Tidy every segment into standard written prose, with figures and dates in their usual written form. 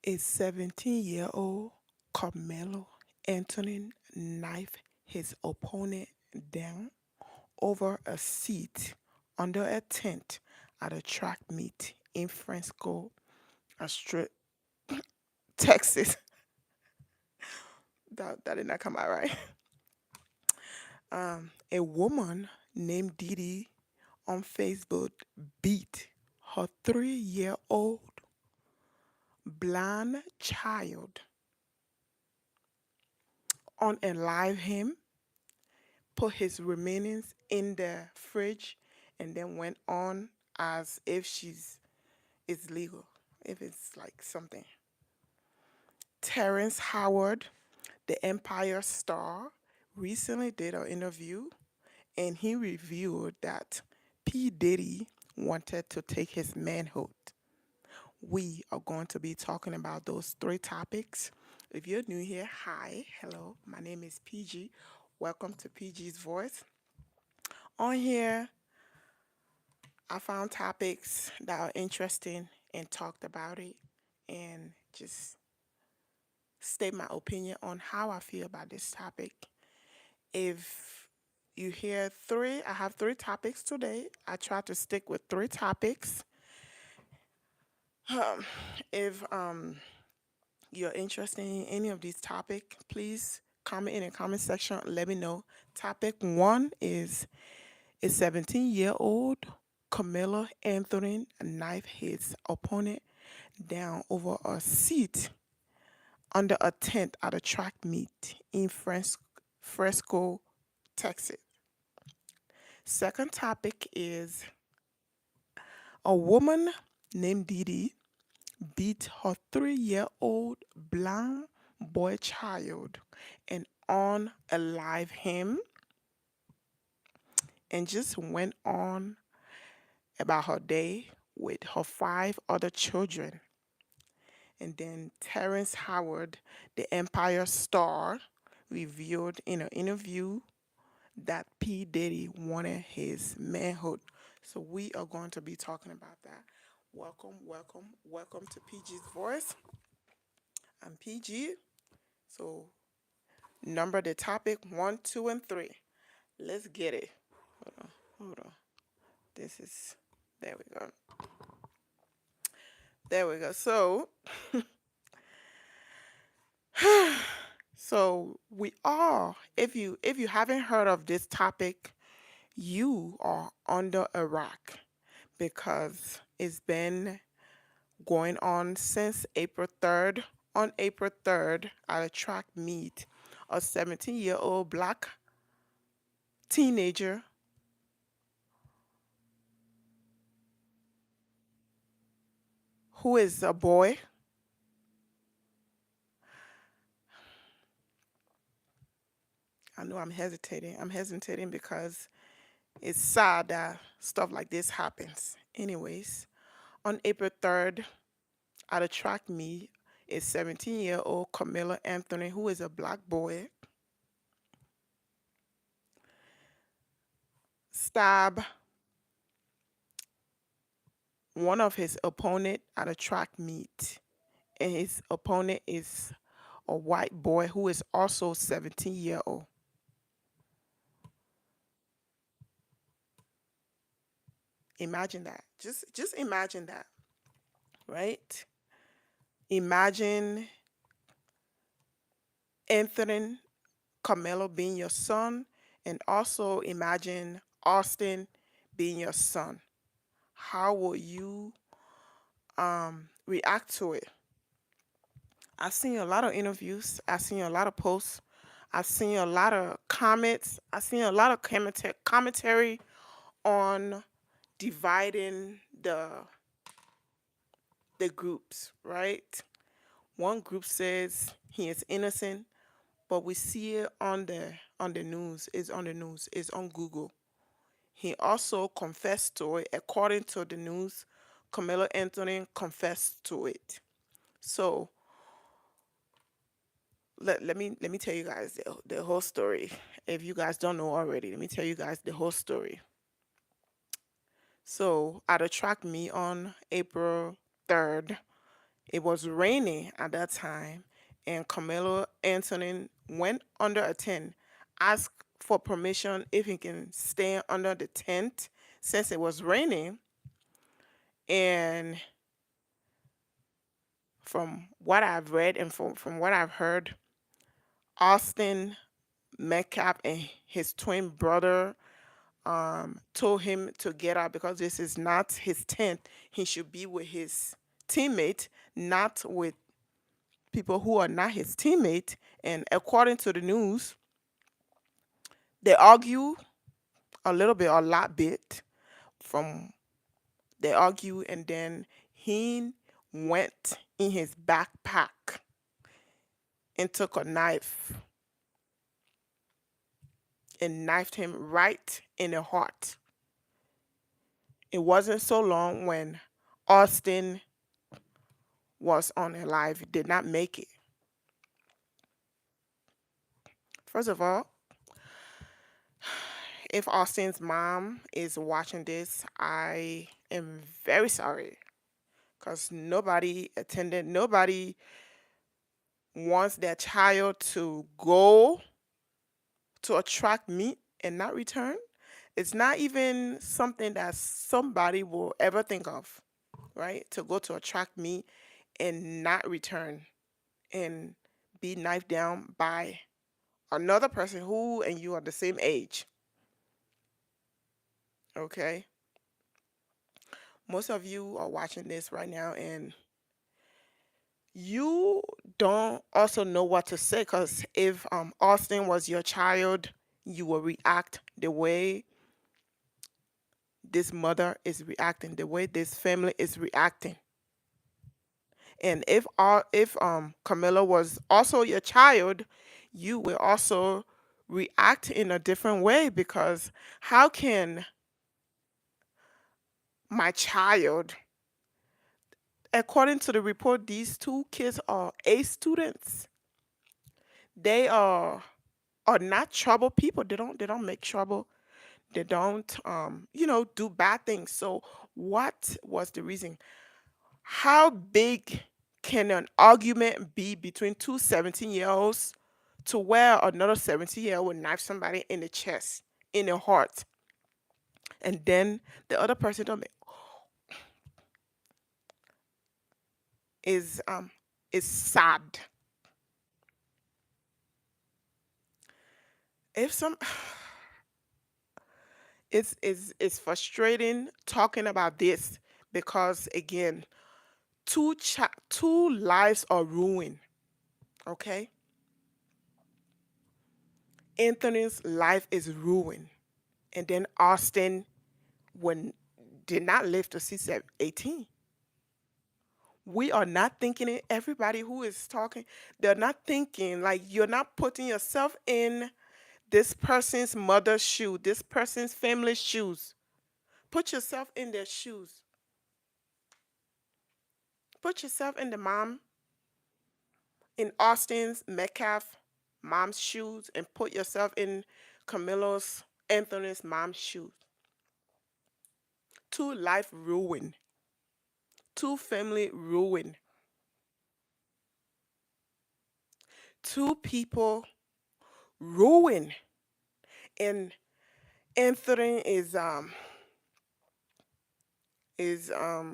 A 17-year-old Carmelo Anthony knifed his opponent down over a seat under a tent at a track meet in Frisco, Australia, Texas. That did not come out right. A woman named Dede on Facebook beat her 3-year-old blind child on a live him, put his remainings in the fridge, and then went on as if she's it's legal, if it's like something. Terrence Howard, the Empire star, recently did an interview and he revealed that P. Diddy wanted to take his manhood. We are going to be talking about those three topics. If you're new here, hi, hello, my name is PG. Welcome to PG's Voice. On here, I found topics that are interesting and talked about it and just state my opinion on how I feel about this topic. If you hear three, I have three topics today. I try to stick with three topics. Um, if you're interested in any of these topics, please comment in the comment section. Let me know. Topic one is a 17-year-old Carmelo Anthony knifed his opponent down over a seat under a tent at a track meet in Frisco, Texas. Second topic is a woman named Dede beat her 3-year-old blind boy child and on a live him and just went on about her day with her five other children. And then Terrence Howard, the Empire star, revealed in an interview that P. Diddy wanted his manhood. So we are going to be talking about that. Welcome, welcome, welcome to PG's Voice. I'm PG. So number the topic one, two, and three. Let's get it. Hold on, hold on. This is there we go. There we go. So we are if you haven't heard of this topic, you are under a rock because it's been going on since April 3rd. On April 3rd, at a track meet, a 17-year-old black teenager who is a boy. I know I'm hesitating. I'm hesitating because it's sad that stuff like this happens. Anyways, on April 3rd, at a track meet, a 17-year-old Karmelo Anthony, who is a black boy, stabbed one of his opponent at a track meet. And his opponent is a white boy who is also 17-year old. Imagine that. Just imagine that, right? Imagine Anthony Carmelo being your son, and also imagine Austin being your son. How will you react to it? I've seen a lot of interviews. I've seen a lot of posts. I've seen a lot of comments. I've seen a lot of commentary on dividing the groups, right? One group says he is innocent, but we see it on the news. It's on the news. It's on Google. He also confessed to it. According to the news, Carmelo Anthony confessed to it. So let me tell you guys the whole story. If you guys don't know already, let me tell you guys the whole story. So at a track meet on April 3rd, It was raining at that time, and Carmelo Anthony went under a tent, asked for permission if he can stay under the tent since it was raining. And from what I've read and from what I've heard, Austin Metcalf and his twin brother told him to get out because this is not his tent. He should be with his teammate, not with people who are not his teammate. And according to the news, they argue a little bit, a lot bit. From they argue, and then he went in his backpack and took a knife and knifed him right in the heart. It wasn't so long when Austin was on a live, did not make it. First of all, if Austin's mom is watching this, I am very sorry because nobody attended, nobody wants their child to go to a track meet and not return. It's not even something that somebody will ever think of, right? To go to a track meet and not return and be knifed down by another person who and you are the same age. Okay. Most of you are watching this right now and you don't also know what to say because if Austin was your child, you will react the way this mother is reacting, the way this family is reacting. And if Camilla was also your child, you will also react in a different way because how can my child, according to the report, these two kids are A students. They are not trouble people. They don't make trouble. They don't do bad things. So what was the reason? How big can an argument be between two 17-year-olds to where another 17-year-old would knife somebody in the chest, in the heart, and then the other person don't is um is sad. If some it's frustrating talking about this because again, two lives are ruined. Okay, Anthony's life is ruined, and then Austin when did not live to see 18. We are not thinking it. Everybody who is talking, they're not thinking like you're not putting yourself in this person's mother's shoe, this person's family's shoes. Put yourself in their shoes. Put yourself in the mom, in Austin's Metcalf mom's shoes, and put yourself in Camilo's Anthony's mom's shoes. Two life ruin, two family ruin, two people ruin. And Anthony is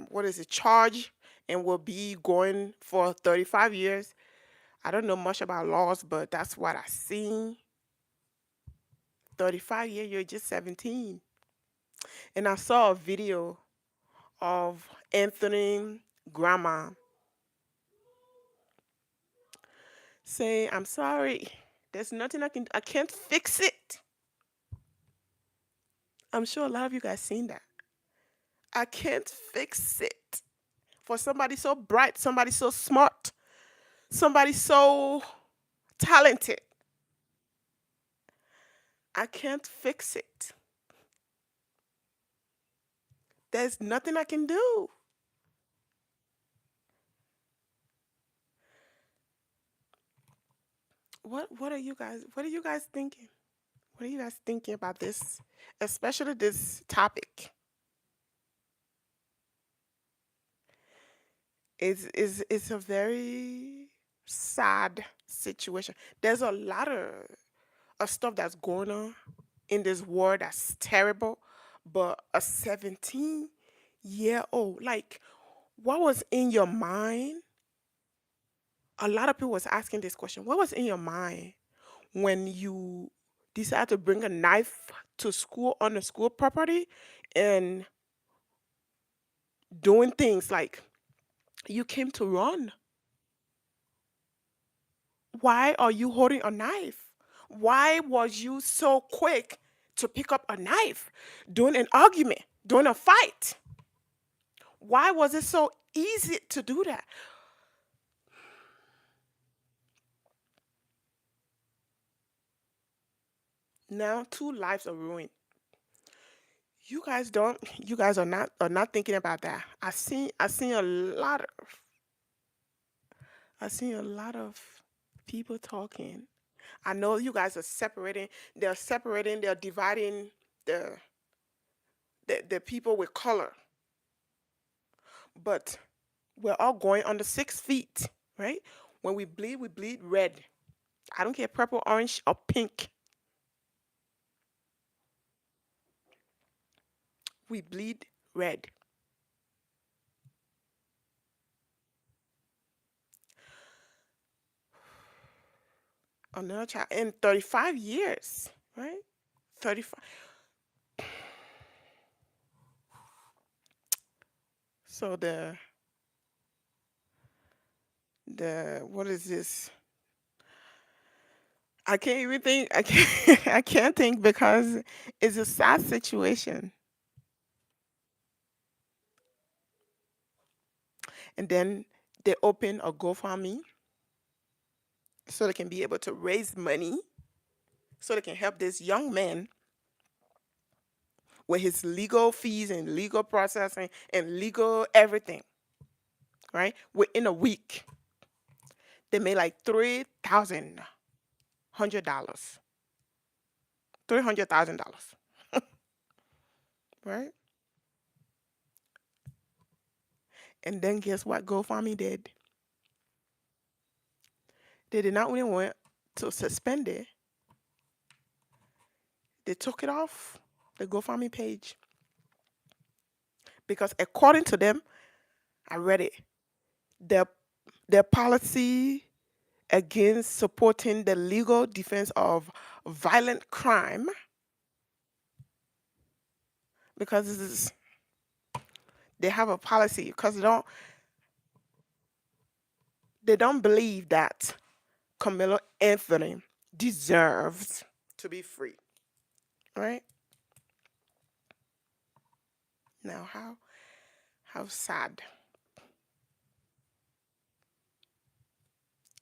what is it, charged and will be going for 35 years. I don't know much about laws, but that's what I seen. 35 years, you're just 17. And I saw a video of Anthony grandma saying, I'm sorry. There's nothing I can't fix it. I'm sure a lot of you guys seen that. I can't fix it. For somebody so bright, somebody so smart, somebody so talented. I can't fix it. There's nothing I can do. What are you guys thinking? What are you guys thinking about this? Especially this topic. It's a very sad situation. There's a lot of stuff that's going on in this world that's terrible, but a 17-year old, like, what was in your mind? A lot of people was asking this question. What was in your mind when you decided to bring a knife to school on the school property and doing things like you came to run? Why are you holding a knife? Why was you so quick to pick up a knife during an argument, during a fight? Why was it so easy to do that? Now two lives are ruined. You guys are not thinking about that. I seen a lot of people talking. I know you guys are separating, they're dividing the the people with color. But we're all going under 6 feet, right? When we bleed red. I don't care purple, orange, or pink. We bleed red. Another child in 35 years, right? 35. So the what is this? I can't even think. I can't I can't think because it's a sad situation. And then they open a GoFundMe so they can be able to raise money so they can help this young man with his legal fees and legal processing and legal everything, right? Within a week, they made like $3,100, $300,000, right? And then guess what GoFundMe did? They did not only want to suspend it, they took it off the GoFundMe page because according to them, I read it, their their policy against supporting the legal defense of violent crime because they have a policy because they don't believe that Carmelo Anthony deserves to be free, right? Now how sad,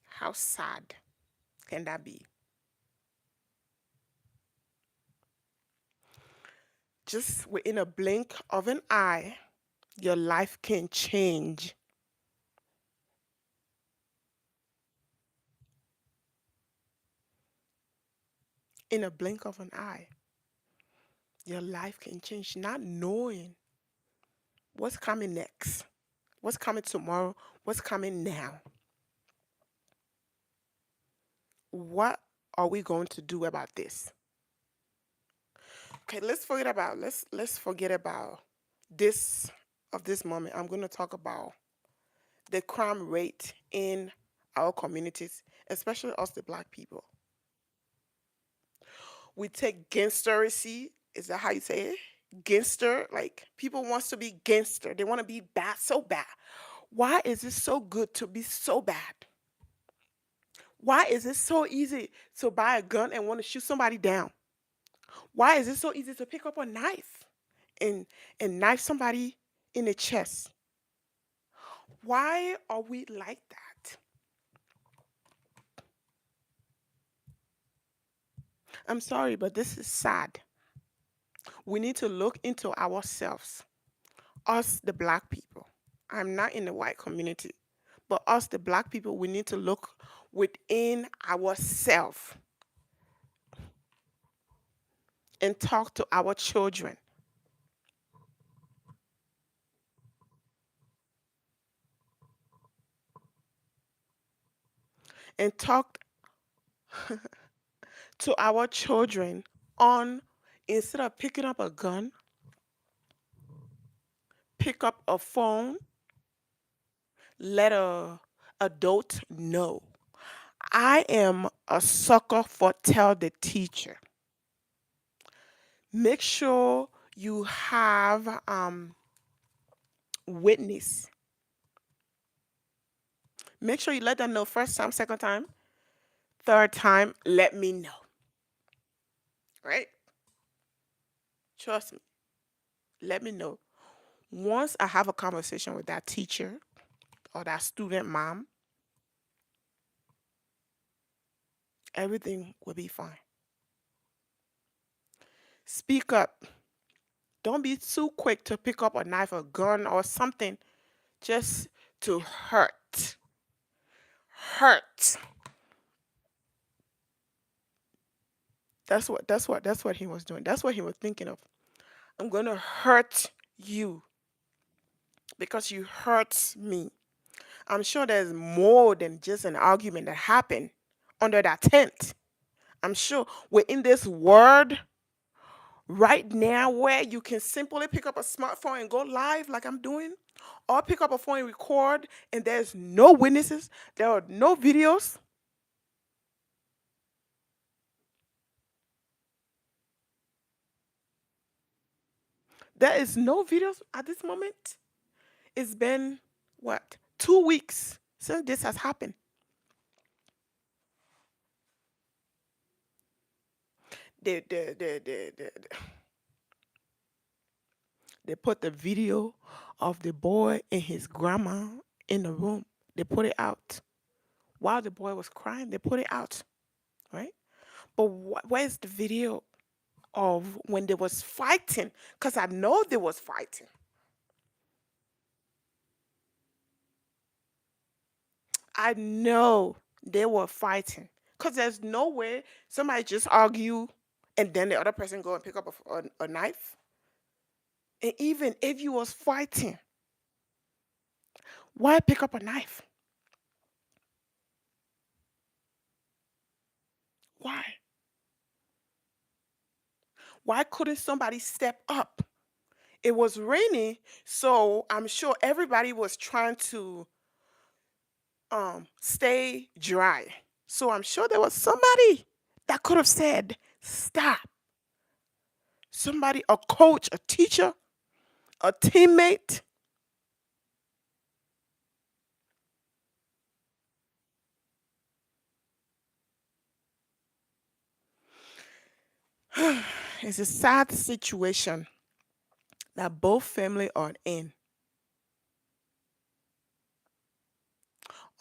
how sad can that be? Just within a blink of an eye, your life can change. In a blink of an eye, your life can change, not knowing what's coming next, what's coming tomorrow, what's coming now. What are we going to do about this? Okay, let's forget about this of this moment. I'm going to talk about the crime rate in our communities, especially us, the black people. We take gangsterism. Is that how you say it? Gangster. Like people wants to be gangster. They want to be bad, so bad. Why is it so good to be so bad? Why is it so easy to buy a gun and want to shoot somebody down? Why is it so easy to pick up a knife and knife somebody in the chest? Why are we like that? I'm sorry, but this is sad. We need to look into ourselves, us, the black people. I'm not in the white community, but us, the black people, we need to look within ourselves and talk to our children. and talk to our children on, instead of picking up a gun, pick up a phone, let a adult know. I am a sucker for tell the teacher. Make sure you have witness. Make sure you let them know first time, second time, third time, let me know. Right? Trust me. Let me know. Once I have a conversation with that teacher or that student mom, everything will be fine. Speak up. Don't be too quick to pick up a knife or gun or something just to hurt. Hurt. That's what he was doing. That's what he was thinking of. I'm gonna hurt you because you hurt me. I'm sure there's more than just an argument that happened under that tent. I'm sure we're in this world right now where you can simply pick up a smartphone and go live like I'm doing, or pick up a phone and record, and there's no witnesses, there are no videos. There is no videos at this moment. It's been what, 2 weeks since this has happened. They put the video of the boy and his grandma in the room. They put it out while the boy was crying. They put it out, right? But where's the video of when they was fighting? Because I know they was fighting. I know they were fighting. Because there's no way somebody just argue and then the other person go and pick up a knife. And even if you was fighting, why pick up a knife? Why? Why couldn't somebody step up? It was raining, so I'm sure everybody was trying to stay dry. So I'm sure there was somebody that could have said, stop. Somebody, a coach, a teacher, a teammate. It's a sad situation that both family are in.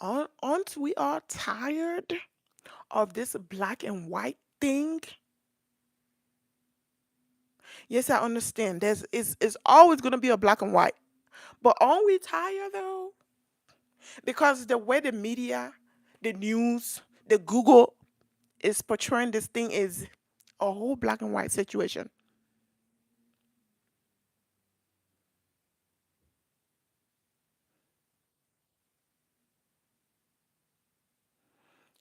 Aren't we all tired of this black and white thing? Yes, I understand. It's always going to be a black and white. But aren't we tired though? Because the way the media, the news, the Google is portraying this thing is a whole black and white situation.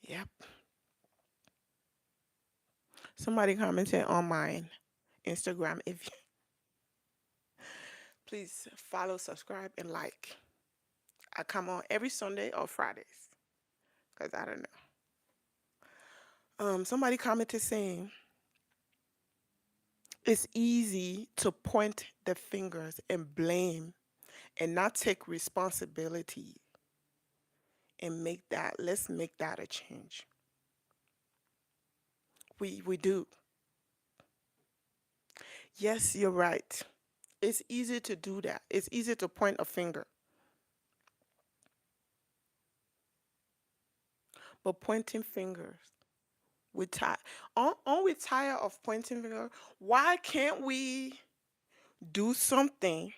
Yep. Somebody commented on my Instagram. If please follow, subscribe, and like. I come on every Sunday or Fridays because I don't know. Somebody commented saying it's easy to point the fingers and blame and not take responsibility and make that. Let's make that a change. We do. Yes, you're right. It's easy to do that. It's easy to point a finger, but pointing fingers. We tired. Aren't we tired of pointing finger? Why can't we do something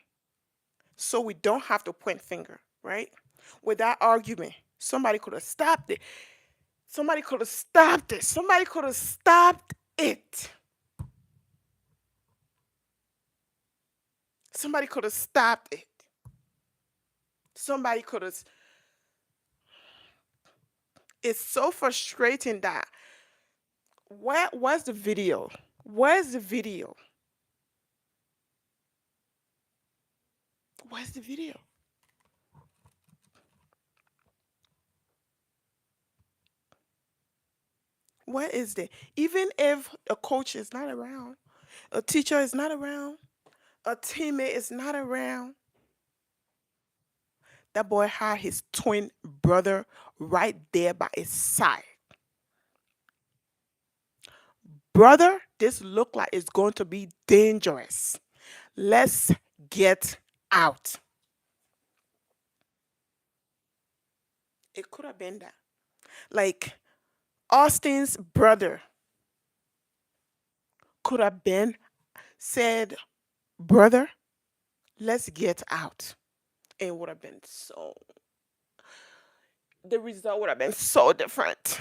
so we don't have to point finger, right? With that argument, somebody could have stopped it. Somebody could have stopped it. Somebody could have stopped it. Somebody could have stopped it. Somebody could have. It's so frustrating that where's the video? Where's the video? Where's the video? Where is the even if a coach is not around, a teacher is not around, a teammate is not around, that boy had his twin brother right there by his side. Brother, this look like it's going to be dangerous. Let's get out. It could have been that. Like Austin's brother could have been said, brother, let's get out. It would have been so, the result would have been so different.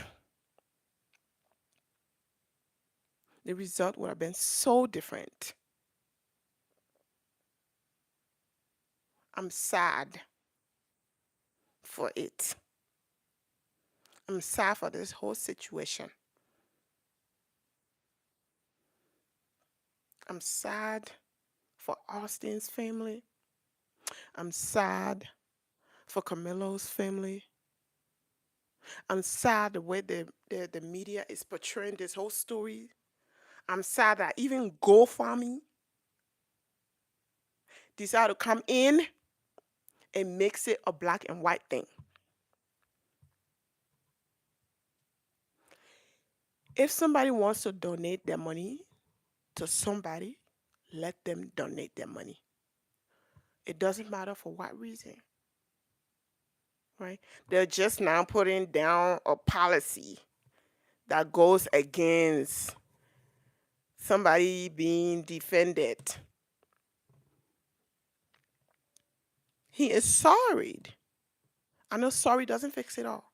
The result would have been so different. I'm sad for it. I'm sad for this whole situation. I'm sad for Austin's family. I'm sad for Carmelo's family. I'm sad the way the media is portraying this whole story. I'm sad that even GoFundMe decided to come in and makes it a black and white thing. If somebody wants to donate their money to somebody, let them donate their money. It doesn't matter for what reason, right? They're just now putting down a policy that goes against somebody being defended. He is sorry. I know sorry doesn't fix it all.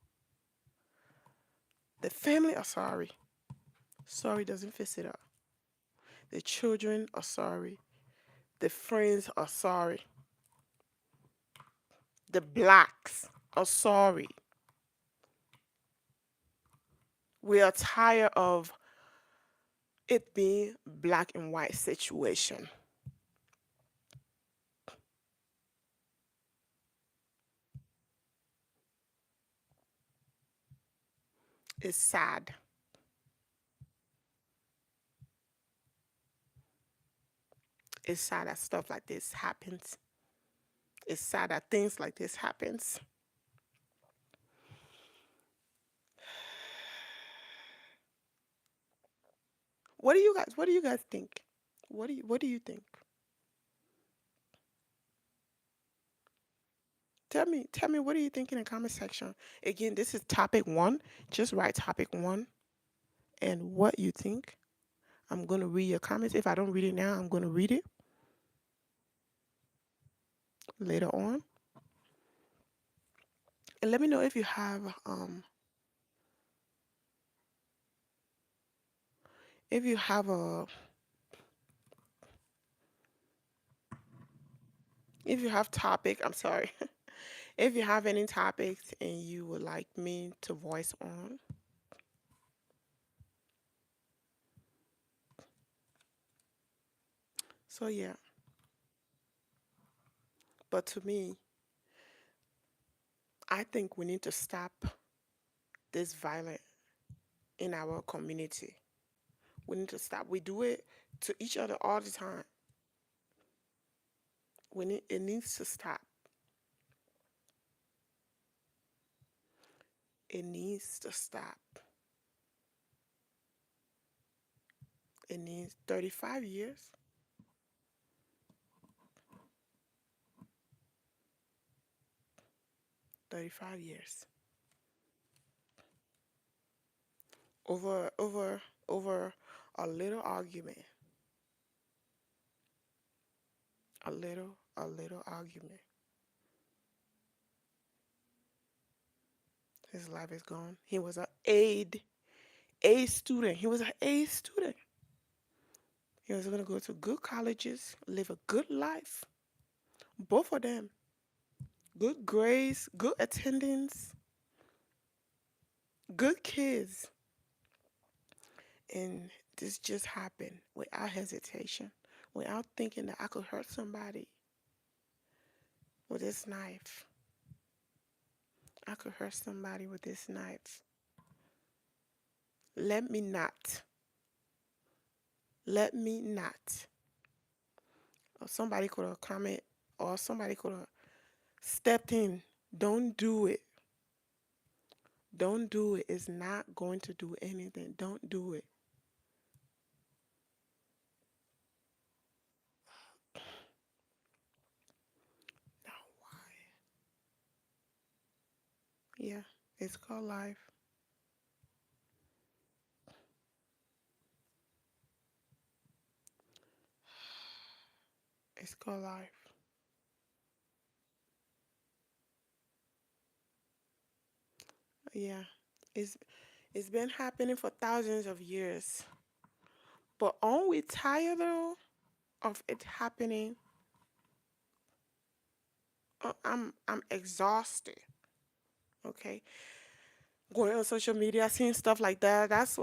The family are sorry. Sorry doesn't fix it all. The children are sorry. The friends are sorry. The blacks are sorry. We are tired of it being black and white situation. It's sad. It's sad that stuff like this happens. It's sad that things like this happens. What do you guys think? What do you think? Tell me what do you think in the comment section? Again, this is topic 1. Just write topic 1 and what you think. I'm going to read your comments. If I don't read it now, I'm going to read it later on. And let me know if you have a if you have topic, I'm sorry. If you have any topics and you would like me to voice on. So yeah, but to me, I think we need to stop this violence in our community. We need to stop. We do it to each other all the time. It needs to stop. It needs to stop. It needs 35 years. 35 years. Over a little argument. A little argument. His life is gone. He was A student. He was an A student. He was going to go to good colleges, live a good life. Both of them. Good grades, good attendance, Good kids. And this just happened without hesitation, without thinking that I could hurt somebody with this knife. I could hurt somebody with this knife. Let me not. Let me not. Or somebody could have commented, or somebody could have stepped in. Don't do it. Don't do it. It's not going to do anything. Don't do it. No, why? Yeah, it's called life. It's called life. Yeah, it's it's been happening for thousands of years. But aren't we tired though of it happening? I'm exhausted. Okay, going on social media, seeing stuff like that. That's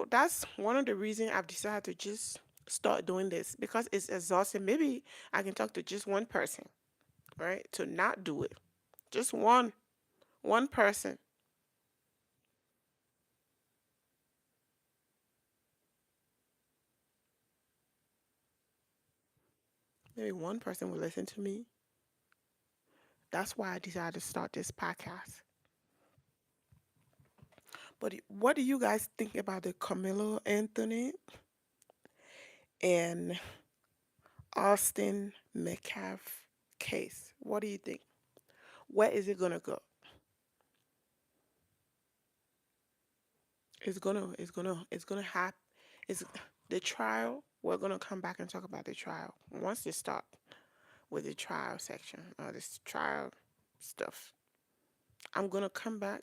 one of the reasons I've decided to just start doing this because it's exhausting. Maybe I can talk to just one person, right? To not do it. Just one person. Maybe one person will listen to me. That's why I decided to start this podcast. But what do you guys think about the Carmelo Anthony and Austin Metcalf case? What do you think? Where is it gonna go? It's gonna happen. It's the trial. We're gonna come back and talk about the trial once they start with the trial section or this trial stuff. I'm gonna come back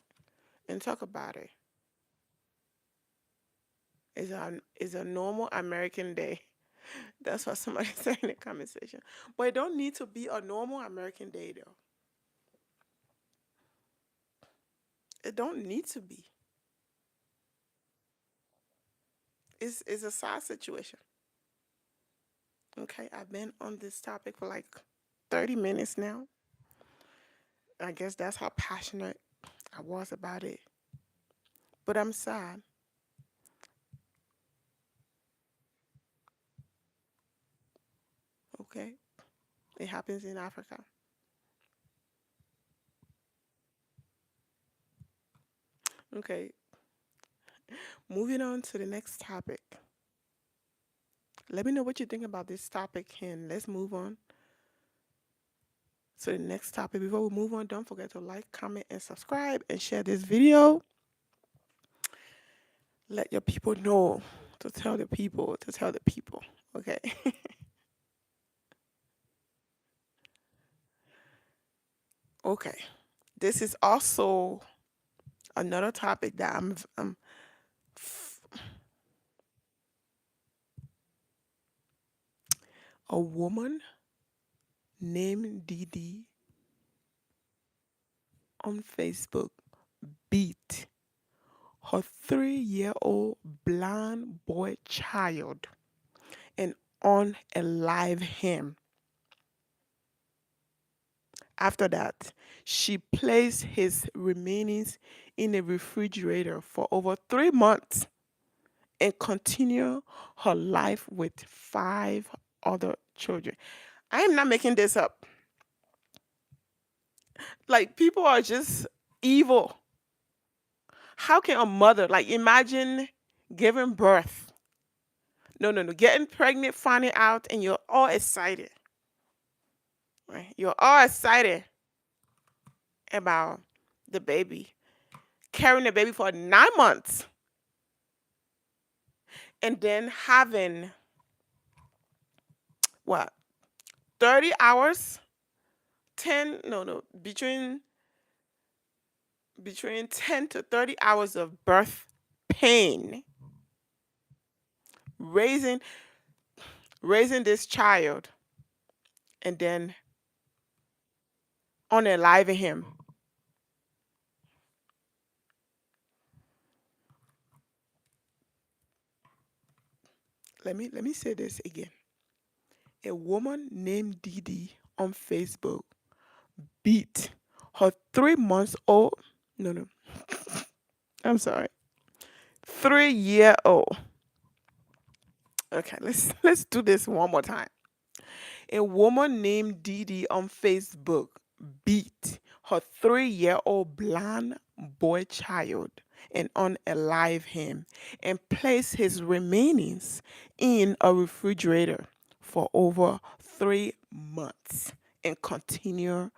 and talk about it. It's a normal American day. That's what somebody said in the conversation. But it don't need to be a normal American day though. It don't need to be. It's a sad situation. Okay, I've been on this topic for like 30 minutes now. I guess that's how passionate I was about it. But I'm sad. Okay, it happens in Africa. Okay, moving on to the next topic. Let me know what you think about this topic, and let's move on to the next topic. Before we move on, don't forget to like, comment, and subscribe, and share this video. Let your people know to tell the people to tell the people. Okay. Okay. This is also another topic that a woman named Dede on Facebook beat her 3-year-old blind boy child and unalive him. After that, she placed his remainings in a refrigerator for over 3 months and continued her life with 5 other children. I am not making this up. Like, people are just evil. How can a mother, like, imagine giving birth? No, no, no. Getting pregnant, finding out, and you're all excited. Right? You're all excited about the baby, carrying the baby for 9 months, and then having what, 30 hours? 10, no, no, between 10 to 30 hours of birth pain, raising raising this child, and then unaliving him. let me say this again. A woman named Dede on Facebook beat her 3 months old. No, no, I'm sorry. 3-year old. Okay, let's do this one more time. A woman named Dede on Facebook beat her 3-year-old blind boy child and unalive him and placed his remains in a refrigerator for over 3 months and continue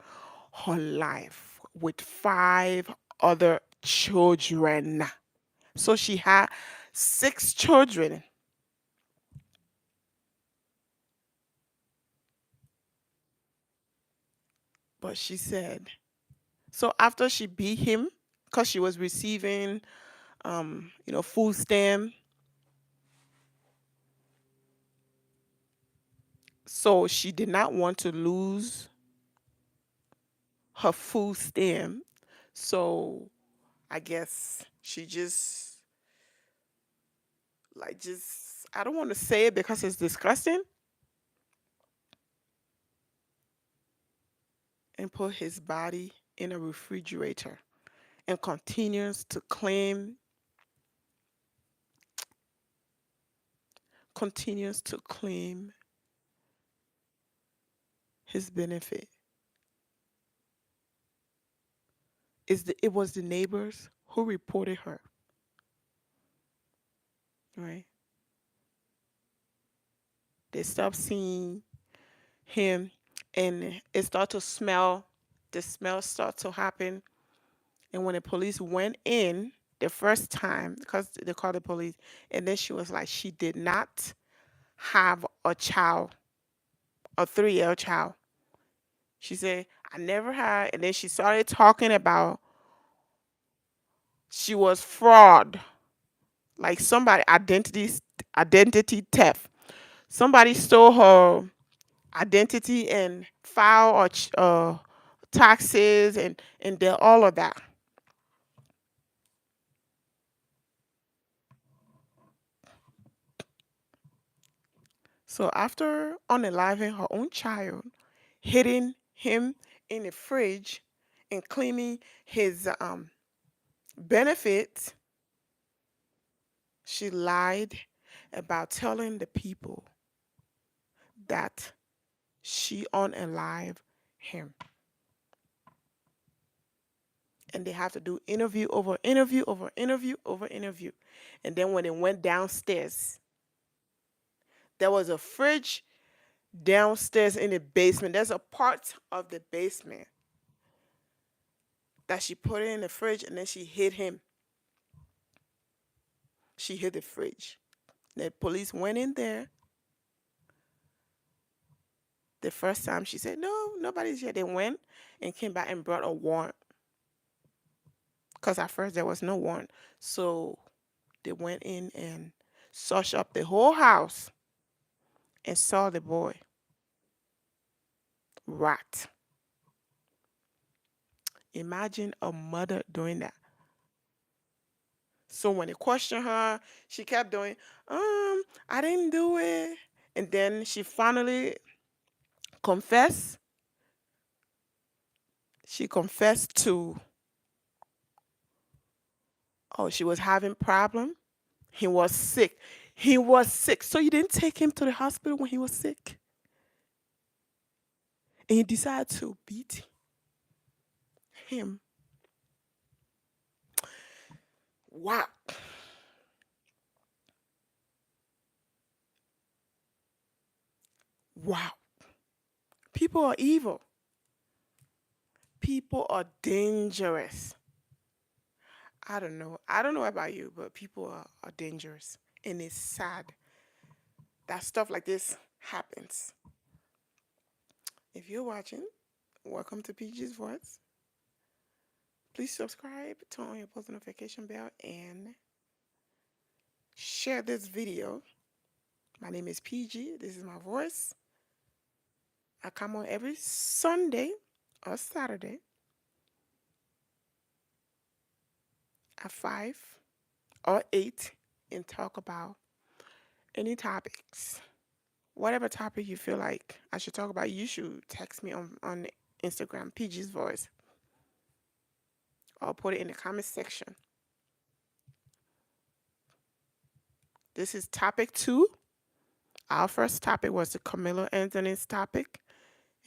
her life with 5 other children. So she had 6 children, but she said, so after she beat him, because she was receiving, food stamp, so she did not want to lose her food stamp. So I guess she just I don't want to say it because it's disgusting, and put his body in a refrigerator and continues to claim his benefit. It was the neighbors who reported her, right? They stopped seeing him, and it started to smell. The smell started to happen. And when the police went in the first time, because they called the police, and then she was like, she did not have a child, a 3-year child. She said, I never had. And then she started talking about she was fraud, like somebody identity theft. Somebody stole her identity and file or taxes and did all of that. So after unaliving her own child, hitting him in the fridge, and claiming his benefits, she lied about telling the people that she unalived him. And they have to do interview over interview over interview over interview. And then when they went downstairs, there was a fridge downstairs in the basement. There's a part of the basement that she put it in the fridge, and then she hid him. She hid the fridge. The police went in there. The first time she said, no, nobody's here. They went and came back and brought a warrant. Because at first there was no warrant. So they went in and searched up the whole house and saw the boy. Rat. Imagine a mother doing that. So when they questioned her, she kept doing, I didn't do it. And then she finally confessed. She confessed to, oh, she was having problem. He was sick. He was sick. So you didn't take him to the hospital when he was sick. And you decided to beat him. Wow. Wow. People are evil. People are dangerous. I don't know. I don't know about you, but people are dangerous. And it's sad that stuff like this happens. If you're watching, welcome to PG's Voice. Please subscribe, turn on your post notification bell, and share this video. My name is PG. This is my voice. I come on every Sunday or Saturday at 5 or 8 and talk about Any topics? Whatever topic you feel like I should talk about, you should text me on Instagram, PG's Voice, or put it in the comment section. This is topic 2. Our first topic was the Carmelo Anthony's topic,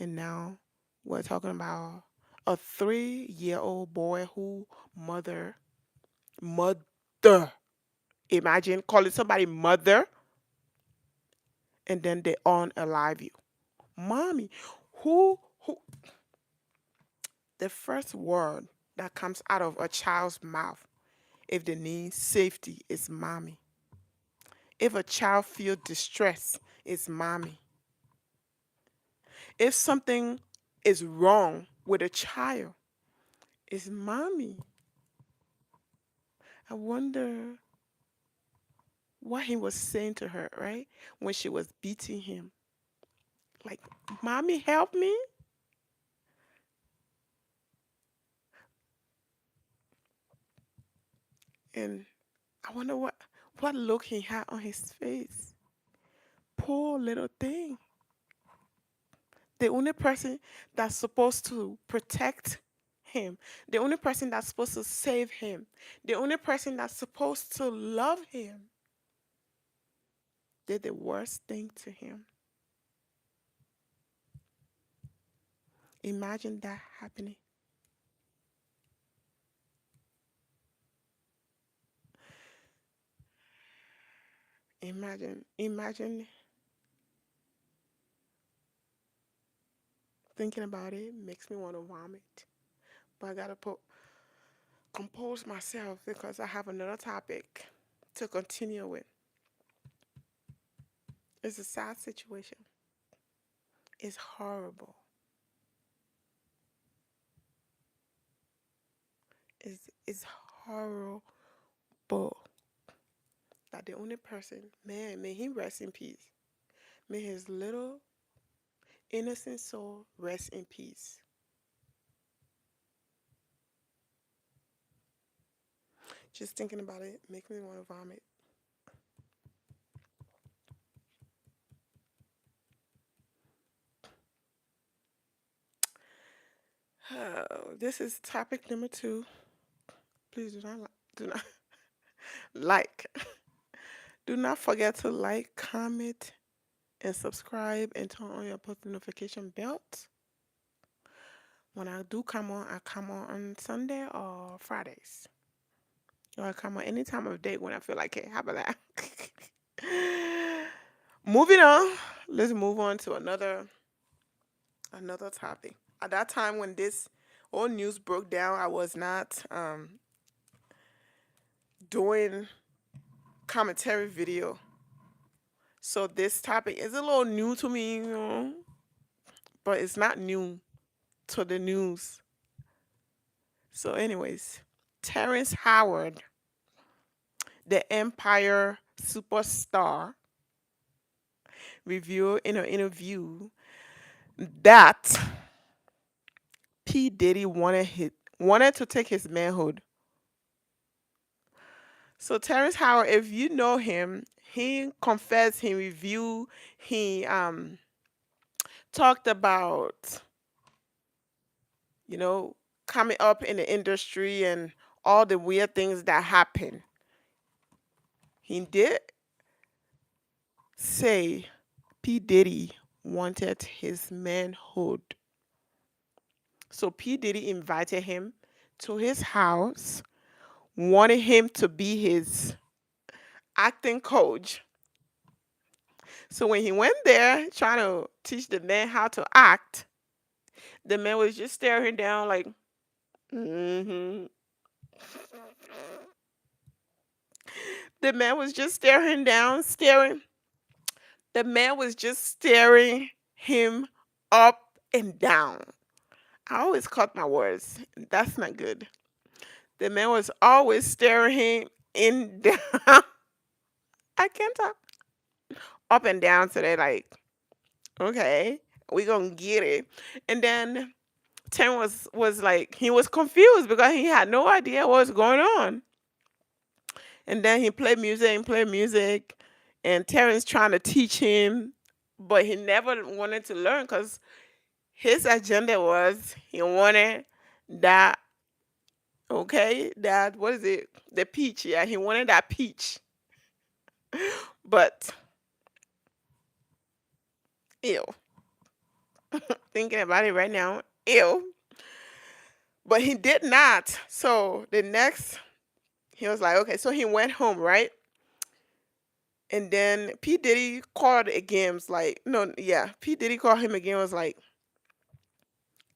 and now we're talking about a 3-year-old boy who mother. Imagine calling somebody mother, and then they unalive you, mommy. Who? The first word that comes out of a child's mouth, if they need safety, is mommy. If a child feels distress, it's mommy. If something is wrong with a child, it's mommy. I wonder what he was saying to her, right? When she was beating him. Like, mommy, help me. And I wonder what look he had on his face. Poor little thing. The only person that's supposed to protect him, the only person that's supposed to save him, the only person that's supposed to love him, did the worst thing to him. Imagine that happening. Imagine thinking about it makes me want to vomit. But I gotta compose myself because I have another topic to continue with. It's a sad situation. It's horrible. It's horrible that the only person, man, may he rest in peace. May his little innocent soul rest in peace. Just thinking about it makes me want to vomit. This is topic number 2. Please do not like. Do not forget to like, comment, and subscribe, and turn on your post notification belt. When I do come on, I come on Sunday or Fridays. Or I come on any time of day when I feel like it. How about that? Moving on. Let's move on to another topic. At that time when this whole news broke down, I was not doing commentary video. So this topic is a little new to me, but it's not new to the news. So, anyways, Terrence Howard, the Empire superstar, revealed in an interview that P. Diddy wanted to take his manhood. So Terrence Howard, if you know him, he confessed, he reviewed, he talked about, you know, coming up in the industry and all the weird things that happen. He did say P. Diddy wanted his manhood. So P. Diddy invited him to his house, wanted him to be his acting coach. So when he went there trying to teach the man how to act, the man was just staring down like, mm-hmm. The man was just staring down, staring. The man was just staring him up and down. I always cut my words. That's not good. The man was always staring him in down. I can't talk. Up and down today, like, okay, we gonna get it. And then Tim was like, he was confused because he had no idea what was going on. And then he played music and played music. and Terrence trying to teach him, but he never wanted to learn because his agenda was he wanted that, okay, that, what is it, the peach, yeah, he wanted that peach. But ew, thinking about it right now, ew. But he did not. So the next, he was like, okay, so he went home, right? And then P Diddy called again. Was like, no, yeah, P Diddy called him again. Was like,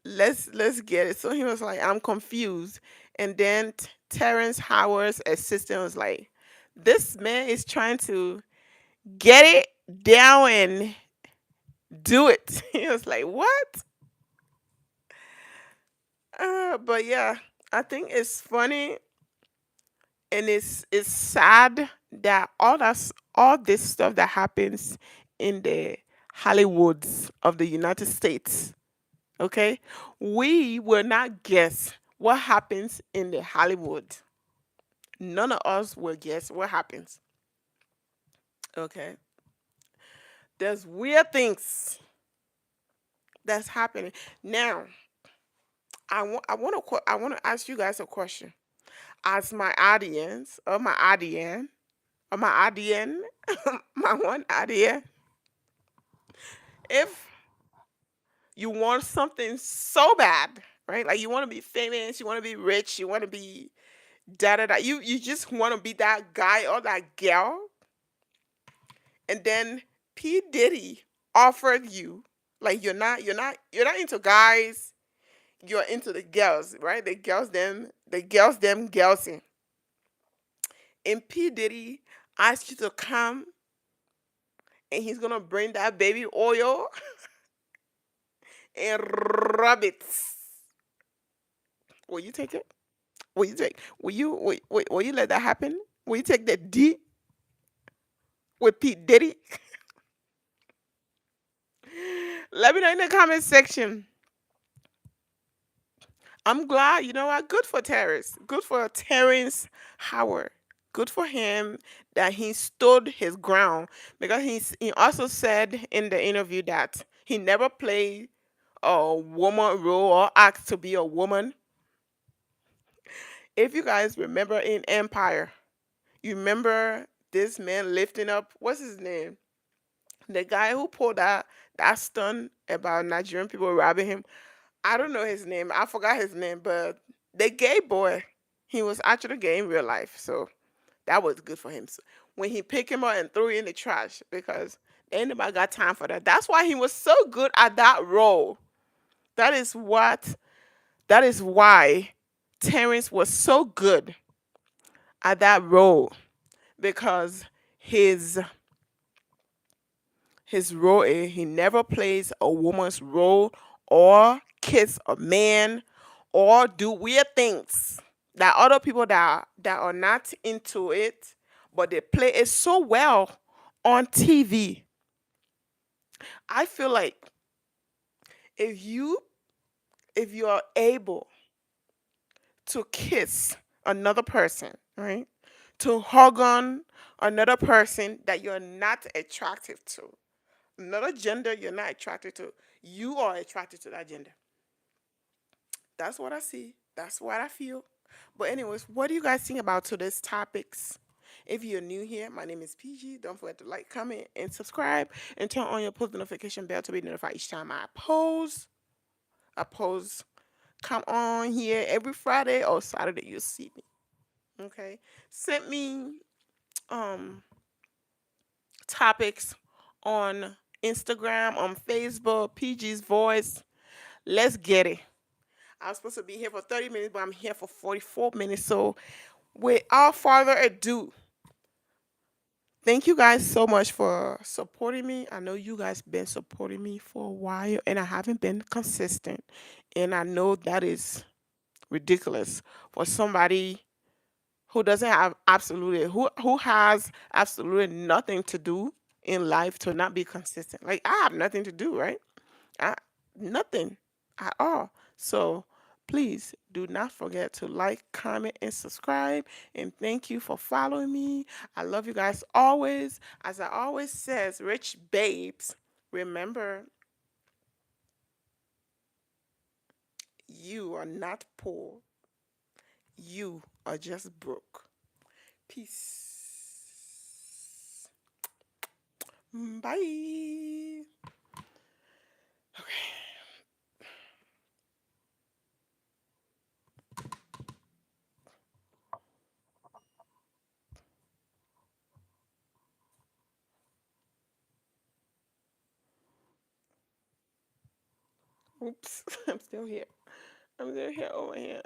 let's get it. So he was like, I'm confused. And then Terrence Howard's assistant was like, this man is trying to get it down and do it. He was like, what? But yeah, I think it's funny and it's sad that all this stuff that happens in the Hollywoods of the United States. Okay, we will not guess what happens in the Hollywood. None of us will guess what happens. Okay, there's weird things that's happening now. I want to ask you guys a question as my audience or my audience or my audience, my one audience. If you want something so bad, right? Like you want to be famous, you want to be rich, you want to be da da da. You just want to be that guy or that girl, and then P Diddy offered you, like you're not into guys, you're into the girls, right? The girls in. And P Diddy asked you to come, and he's gonna bring that baby oil and rub it. Will you take it? Will you let that happen? Will you take the D with Pete Diddy? Let me know in the comment section. I'm glad, you know what? Good for Terrence. Good for Terrence Howard. Good for him that he stood his ground because he also said in the interview that he never played a woman role or asked to be a woman. If you guys remember in Empire, you remember this man lifting up, what's his name? The guy who pulled that stunt about Nigerian people robbing him. I don't know his name. I forgot his name, but the gay boy, he was actually gay in real life. So that was good for him. So when he picked him up and threw it in the trash, because ain't nobody got time for that. That's why he was so good at that role. That is what. That is why Terrence was so good at that role because his his role is he never plays a woman's role or kiss a man or do weird things that other people that are not into it, but they play it so well on TV. I feel like if you if you are able to kiss another person, right? To hug on another person that you're not attracted to, another gender you're not attracted to, you are attracted to that gender. That's what I see. That's what I feel. But anyways, what do you guys think about today's topics? If you're new here, my name is PG. Don't forget to like, comment, and subscribe, and turn on your post notification bell to be notified each time I post. I post. Come on here every Friday or Saturday. You'll see me. Okay. Send me um topics on Instagram, on Facebook, PG's Voice. Let's get it. I was supposed to be here for 30 minutes, but I'm here for 44 minutes. So, without further ado, thank you guys so much for supporting me. I know you guys been supporting me for a while, and I haven't been consistent. And I know that is ridiculous for somebody who doesn't have absolutely who has absolutely nothing to do in life to not be consistent. Like I have nothing to do, right? I, nothing at all. So Please do not forget to like, comment, and subscribe. And thank you for following me. I love you guys always. As I always says, rich babes, remember, you are not poor. You are just broke. Peace. Bye. Oops, I'm still here. I'm still here over here.